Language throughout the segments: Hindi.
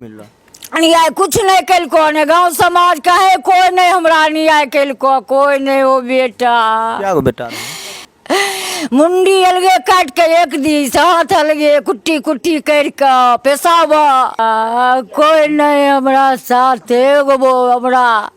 न्याय कुछ नहीं कल को ने गांव समाज का है कोई नहीं हमरा न्याय कल को कोई नहीं हो बेटा क्या गो बेटा मुंडी अलगे काट के एक दी हाथ अलगे कुट्टी कुट्टी कर के पेशाबा कोई नहीं हमरा साथ एगो वो हमरा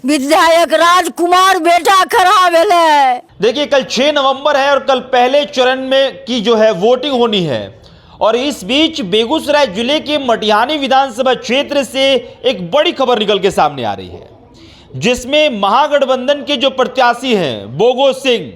विधायक राजकुमार बेटा खड़ा भेले। देखिए कल 6 नवंबर है और कल पहले चरण में की जो है वोटिंग होनी है और इस बीच बेगूसराय जिले के मटिहानी विधानसभा क्षेत्र से एक बड़ी खबर निकल के सामने आ रही है, जिसमें महागठबंधन के जो प्रत्याशी हैं बोगो सिंह,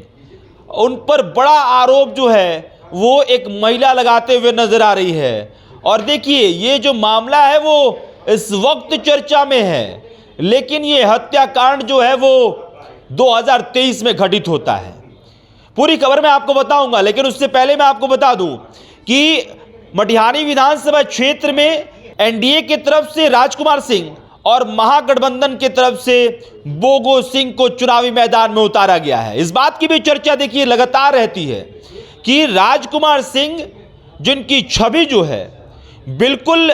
उन पर बड़ा आरोप जो है वो एक महिला लगाते हुए नजर आ रही है। और देखिए ये जो मामला है वो इस वक्त चर्चा में है, लेकिन ये हत्याकांड जो है वो 2023 में घटित होता है। पूरी खबर मैं आपको बताऊंगा, लेकिन उससे पहले मैं आपको बता दूं कि मटिहानी विधानसभा क्षेत्र में एनडीए की तरफ से राजकुमार सिंह और महागठबंधन की तरफ से बोगो सिंह को चुनावी मैदान में उतारा गया है। इस बात की भी चर्चा देखिए लगातार रहती है कि राजकुमार सिंह, जिनकी छवि जो है बिल्कुल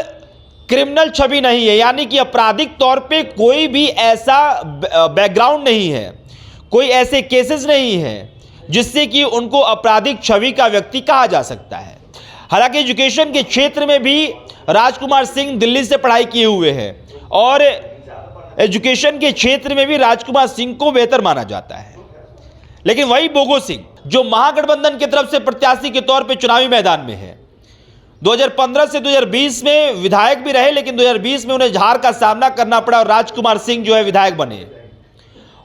क्रिमिनल छवि नहीं है, यानी कि आपराधिक तौर पे कोई भी ऐसा बैकग्राउंड नहीं है, कोई ऐसे केसेस नहीं है जिससे कि उनको आपराधिक छवि का व्यक्ति कहा जा सकता है। हालांकि एजुकेशन के क्षेत्र में भी राजकुमार सिंह दिल्ली से पढ़ाई किए हुए हैं और एजुकेशन के क्षेत्र में भी राजकुमार सिंह को बेहतर माना जाता है। लेकिन वही बोगो सिंह जो महागठबंधन की तरफ से प्रत्याशी के तौर पे चुनावी मैदान में है, 2015 से 2020 में विधायक भी रहे, लेकिन 2020 में उन्हें हार का सामना करना पड़ा और राजकुमार सिंह जो है विधायक बने।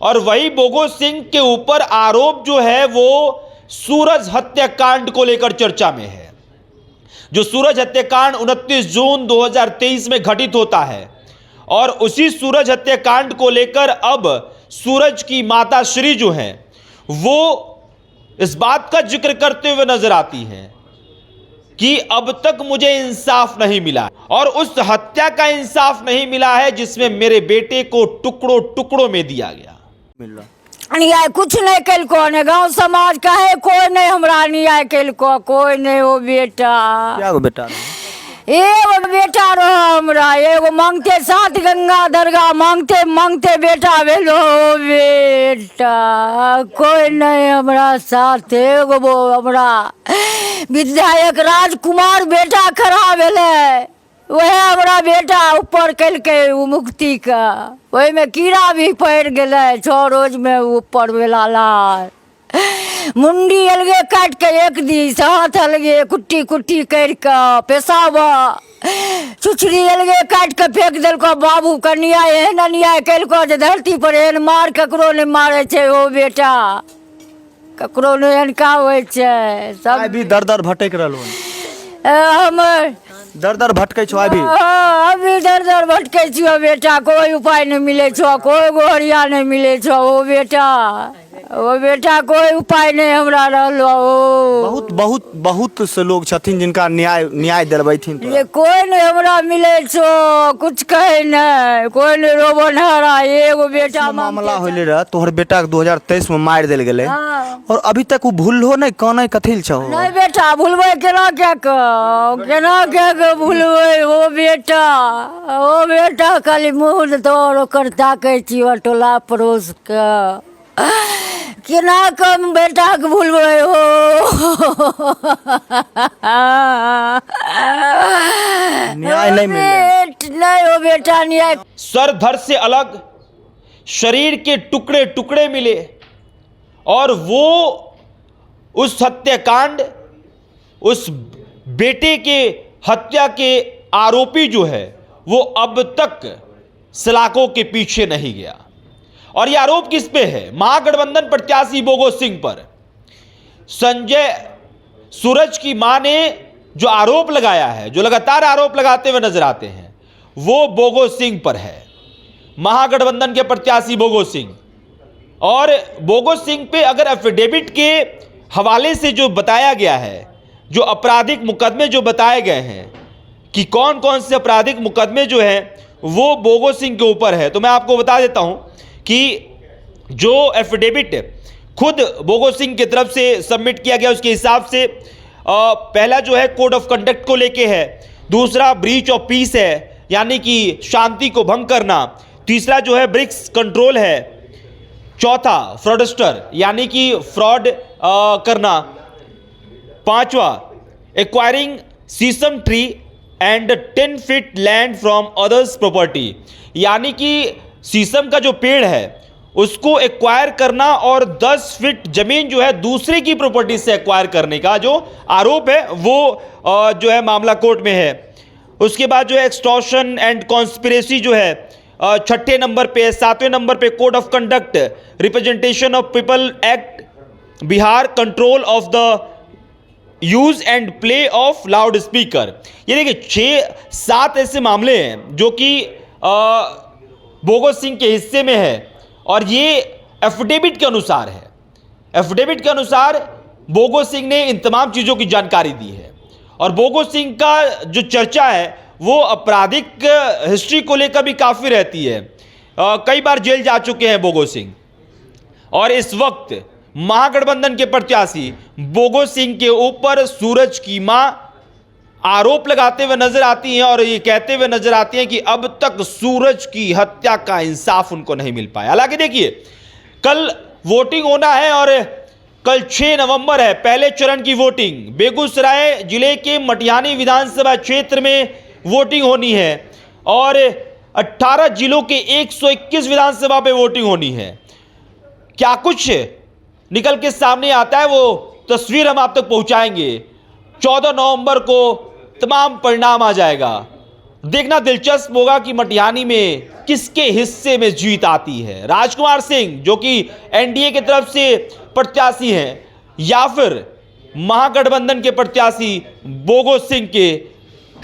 और वही बोगो सिंह के ऊपर आरोप जो है वो सूरज हत्याकांड को लेकर चर्चा में है। जो सूरज हत्याकांड 29 जून 2023 में घटित होता है और उसी सूरज हत्याकांड को लेकर अब सूरज की माता श्री जो हैं वो इस बात का जिक्र करते हुए नजर आती हैं कि अब तक मुझे इंसाफ नहीं मिला और उस हत्या का इंसाफ नहीं मिला है जिसमें मेरे बेटे को टुकड़ों टुकड़ों में दिया गया। न्याय कुछ नहीं कल को ने गांव समाज का है कोई नहीं हमरा न्याय कल को कोई नहीं हो बेटा क्या गो बेटा एगो बेटा रहो हमरा एगो मांगते साथ गंगा दरगाह मांगते मांगते बेटा भेलो बेटा कोई नहीं हमरा साथ एगो वो हमरा विधायक राजकुमार बेटा खड़ा भेले, वह हमरा बेटा ऊपर कल के मुक्ति का वही में कीड़ा भी पड़ गए 6 रोज में ऊपर भेला मुंडी अलगे काट के एक दी हाथ अलगे कुट्टी कुट्टी कर के पेशाबा चुचड़ी अलगे काट के फेंक दिल को बाबू का न्याय एहन न्याय कल को धरती पर एहन मार ककरो नहीं मारे छे ओ बेटा ककरो नहीं एहन का होय छे। सब भी दर दर भटक रहलो हमर दर दर भटकै छो अभी दर दर भटकै छियो बेटा, कोई उपाय नहीं मिले छो, कोई गोहरिया नहीं मिले छो ओ बेटा कोई उपाय नहीं हमरा रहलो। बहुत बहुत बहुत से लोग छथिन जिनका न्याय दिलबैथिन ये कोई नहीं हमरा मिले छो, कुछ कहे नहीं, कोई नहीं रोबो नहरा एगो बेटा मामला होले रह तोहर बेटा के 2023 में मार देल गेले और अभी तक वो भूलहो नहीं काने कथिल छो। नहीं बेटा भूलबै केना के भूलबै ओ बेटा खाली मुंह तोड़ ओकर ताकै छी टोला पड़ोस के केना कम बेटा के भूलबै हो न्याय नहीं मिले नहीं हो बेटा न्याय। सर धड़ से अलग शरीर के टुकड़े टुकड़े मिले और वो उस हत्याकांड उस बेटे के हत्या के आरोपी जो है वो अब तक सलाखों के पीछे नहीं गया। और यह आरोप किस पे है? महागठबंधन प्रत्याशी बोगो सिंह पर। संजय सूरज की मां ने जो आरोप लगाया है, जो लगातार आरोप लगाते हुए नजर आते हैं, वो बोगो सिंह पर है, महागठबंधन के प्रत्याशी बोगो सिंह। और बोगो सिंह पे अगर एफिडेविट के हवाले से जो बताया गया है, जो आपराधिक मुकदमे जो बताए गए हैं कि कौन कौन से आपराधिक मुकदमे जो हैं वो बोगो सिंह के ऊपर है, तो मैं आपको बता देता हूं कि जो एफिडेविट खुद बोगो सिंह की तरफ से सबमिट किया गया उसके हिसाब से पहला जो है कोड ऑफ कंडक्ट को लेके है, दूसरा ब्रीच ऑफ पीस है, यानी कि शांति को भंग करना। तीसरा जो है ब्रिक्स कंट्रोल है। चौथा फ्रॉडस्टर यानी कि फ्रॉड करना। पांचवा acquiring sesame tree and 10 feet land from others property, यानी कि सीसम का जो पेड़ है उसको एक्वायर करना और 10 फीट जमीन जो है दूसरे की प्रॉपर्टी से एक्वायर करने का जो आरोप है वो जो है मामला कोर्ट में है। उसके बाद जो है एक्सटॉर्शन एंड कॉन्स्पिरेसी जो है छठे नंबर पे। सातवें नंबर पे code of conduct, representation of people act Bihar, control of the use and play of loud speaker. ये देखिए 6-7 ऐसे मामले हैं जो कि बोगस सिंह के हिस्से में है और ये एफिडेविट के अनुसार है। एफिडेविट के अनुसार बोगस सिंह ने इन तमाम चीज़ों की जानकारी दी है और बोगस सिंह का जो चर्चा है वो आपराधिक हिस्ट्री को लेकर भी काफ़ी रहती है। कई बार जेल जा चुके हैं बोगस सिंह और इस वक्त महागठबंधन के प्रत्याशी बोगस सिंह के ऊपर सूरज की मां आरोप लगाते हुए नजर आती हैं और ये कहते हुए नजर आती हैं कि अब तक सूरज की हत्या का इंसाफ उनको नहीं मिल पाया। हालांकि देखिए कल वोटिंग होना है और कल 6 नवंबर है, पहले चरण की वोटिंग। बेगूसराय जिले के मटिहानी विधानसभा क्षेत्र में वोटिंग होनी है और 18 जिलों के 121 विधानसभा पे वोटिंग होनी है। क्या कुछ निकल के सामने आता है वो तस्वीर हम आप तक पहुंचाएंगे। 14 नवंबर को तमाम परिणाम आ जाएगा। देखना दिलचस्प होगा कि मटिहानी में किसके हिस्से में जीत आती है, राजकुमार सिंह जो कि एनडीए की तरफ से प्रत्याशी हैं या फिर महागठबंधन के प्रत्याशी बोगस सिंह के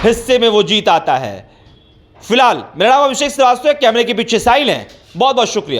हिस्से में वो जीत आता है। फिलहाल मेरा नाम अभिषेक श्रीवास्तव है, कैमरे के पीछे साहिल हैं। बहुत बहुत शुक्रिया।